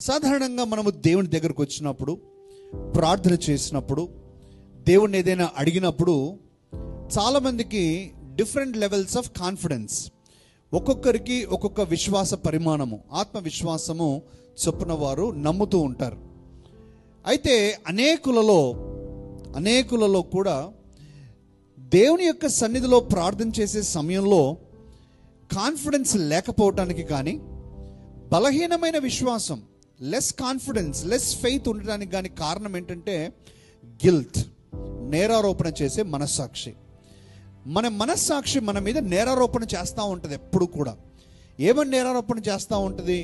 సాధారణంగా మనము దేవుని దగ్గరకు వచ్చినప్పుడు, ప్రార్థన చేసినప్పుడు, దేవుణ్ణి ఏదైనా అడిగినప్పుడు చాలామందికి డిఫరెంట్ లెవెల్స్ ఆఫ్ కాన్ఫిడెన్స్, ఒక్కొక్కరికి ఒక్కొక్క విశ్వాస పరిమాణము, ఆత్మవిశ్వాసము చొప్పున వారు నమ్ముతూ ఉంటారు. అయితే అనేకులలో కూడా దేవుని యొక్క సన్నిధిలో ప్రార్థన చేసే సమయంలో కాన్ఫిడెన్స్ లేకపోవటానికి కానీ, బలహీనమైన విశ్వాసం, లెస్ కాన్ఫిడెన్స్, లెస్ ఫెయిత్ ఉండడానికి కానీ కారణం ఏంటంటే గిల్ట్, నేరారోపణ చేసే మనస్సాక్షి. మన మనస్సాక్షి మన మీద నేరారోపణ చేస్తూ ఉంటుంది ఎప్పుడు కూడా. ఏమని నేరారోపణ చేస్తూ ఉంటుంది?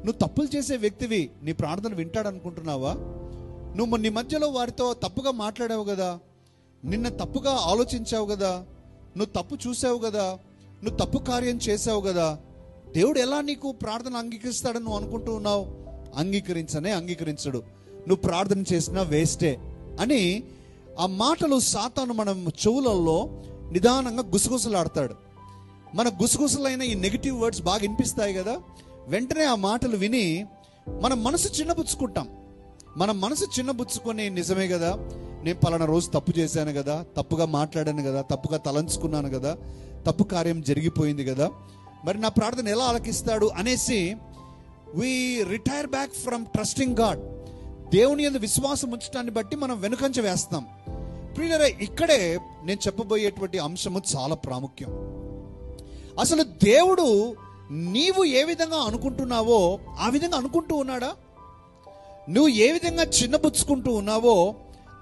నువ్వు తప్పులు చేసే వ్యక్తివి, నీ ప్రార్థన వింటాడనుకుంటున్నావా? నువ్వు నీ మధ్యలో వారితో తప్పుగా మాట్లాడావు కదా, నిన్న తప్పుగా ఆలోచించావు కదా, నువ్వు తప్పు చూసావు కదా, నువ్వు తప్పు కార్యం చేసావు కదా, దేవుడు ఎలా నీకు ప్రార్థన అంగీకరిస్తాడని నువ్వు అనుకుంటూ ఉన్నావు? అంగీకరించడు. నువ్వు ప్రార్థన చేసినా వేస్టే అని ఆ మాటలు సాతాను మనం చెవులలో నిదానంగా గుసగుసలాడతాడు. మన గుసగుసలైన ఈ నెగిటివ్ వర్డ్స్ బాగా వినిపిస్తాయి కదా, వెంటనే ఆ మాటలు విని మన మనసు చిన్నబుచ్చుకుంటాం. మన మనసు చిన్నబుచ్చుకొని, నిజమే కదా, నేను పలానా రోజు తప్పు చేశాను కదా, తప్పుగా మాట్లాడాను కదా, తప్పుగా తలంచుకున్నాను కదా, తప్పు కార్యం జరిగిపోయింది కదా, మరి నా ప్రార్థన ఎలా ఆలకిస్తాడు అనేసి we retire back from trusting God. దేవుని యందు విశ్వాసం ఉంచడాన్ని బట్టి మనం వెనుకంజ వేస్తాం. ప్రియులారా, ఇక్కడే నేను చెప్పబోయేటువంటి అంశము చాలా ప్రాముఖ్యం. అసలు దేవుడు నీవు ఏ విధంగా అనుకుంటున్నావో ఆ విధంగా అనుకుంటూ ఉన్నాడా? నువ్వు ఏ విధంగా చిన్నబుచ్చుకుంటూ ఉన్నావో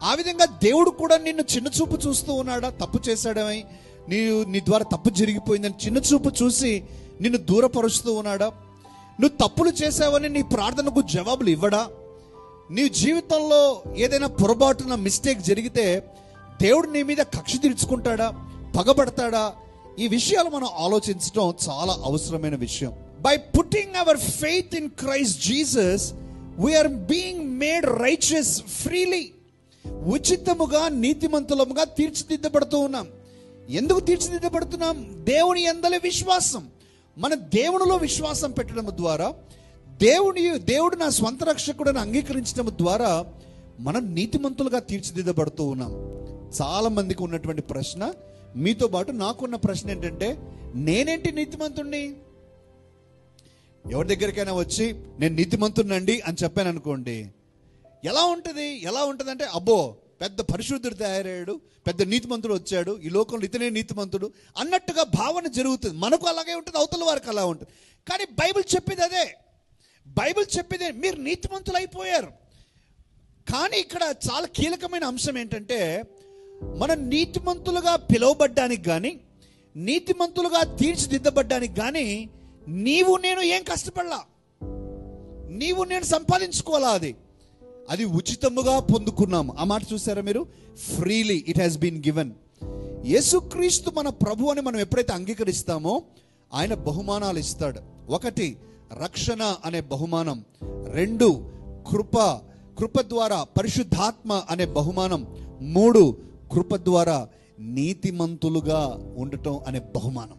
ఆ విధంగా దేవుడు కూడా నిన్ను చిన్న చూపు చూస్తూ ఉన్నాడా? తప్పు చేశాడమై, నీ ద్వారా తప్పు జరిగిపోయిందని చిన్న చూపు చూసి నిన్ను దూరపరుస్తూ ఉన్నాడా? నువ్వు తప్పులు చేసావని నీ ప్రార్థనకు జవాబులు ఇవ్వడా? నీ జీవితంలో ఏదైనా పొరపాటున మిస్టేక్ జరిగితే దేవుడు నీ మీద కక్ష తీర్చుకుంటాడా, పగబడతాడా? ఈ విషయాలు మనం ఆలోచించడం చాలా అవసరమైన విషయం. By putting our faith in Christ Jesus we are being made righteous freely. ఉచితముగా, నీతిమంతులముగా తీర్చిదిద్దబడుతూ ఉన్నాం. ఎందుకు తీర్చిదిద్దబడుతున్నాం? దేవుని యందలి విశ్వాసం. మన దేవునిలో విశ్వాసం పెట్టడం ద్వారా, దేవుడు నా స్వంత రక్షకుడని అంగీకరించడం ద్వారా మనం నీతిమంతులుగా తీర్చిదిద్దబడుతూ ఉన్నాం. చాలా మందికి ఉన్నటువంటి ప్రశ్న, మీతో పాటు నాకున్న ప్రశ్న ఏంటంటే, నేనేంటి నీతిమంతుణ్ణి? ఎవరి దగ్గరికైనా వచ్చి నేను నీతిమంతుణ్ణండి అని చెప్పాను అనుకోండి, ఎలా ఉంటుంది అంటే, అబ్బో పెద్ద పరిశుద్ధుడు తయారయ్యాడు, పెద్ద నీతిమంతుడు వచ్చాడు, ఈ లోకంలో ఇతనే నీతిమంతుడు అన్నట్టుగా భావన జరుగుతుంది. మనకు అలాగే ఉంటుంది, అవతల వారికి అలా ఉంటుంది. కానీ బైబిల్ చెప్పేది అదే. మీరు నీతిమంతులు అయిపోయారు. కానీ ఇక్కడ చాలా కీలకమైన అంశం ఏంటంటే, మనం నీతిమంతులుగా పిలువబడ్డానికి కానీ, నీతిమంతులుగా తీర్చిదిద్దబడ్డానికి కానీ నీవు నేను ఏం కష్టపడలా, నీవు నేను సంపాదించుకోవాలా, అది ఉచితముగా పొందుకున్నాము. ఆ మాట చూసారా మీరు? Freely it has been given. యేసుక్రీస్తు మన ప్రభు అని మనం ఎప్పుడైతే అంగీకరిస్తామో ఆయన బహుమానాలు ఇస్తాడు. 1 రక్షణ అనే బహుమానం, 2 కృప ద్వారా పరిశుద్ధాత్మ అనే బహుమానం, 3 కృప ద్వారా నీతిమంతులుగా ఉండటం అనే బహుమానం.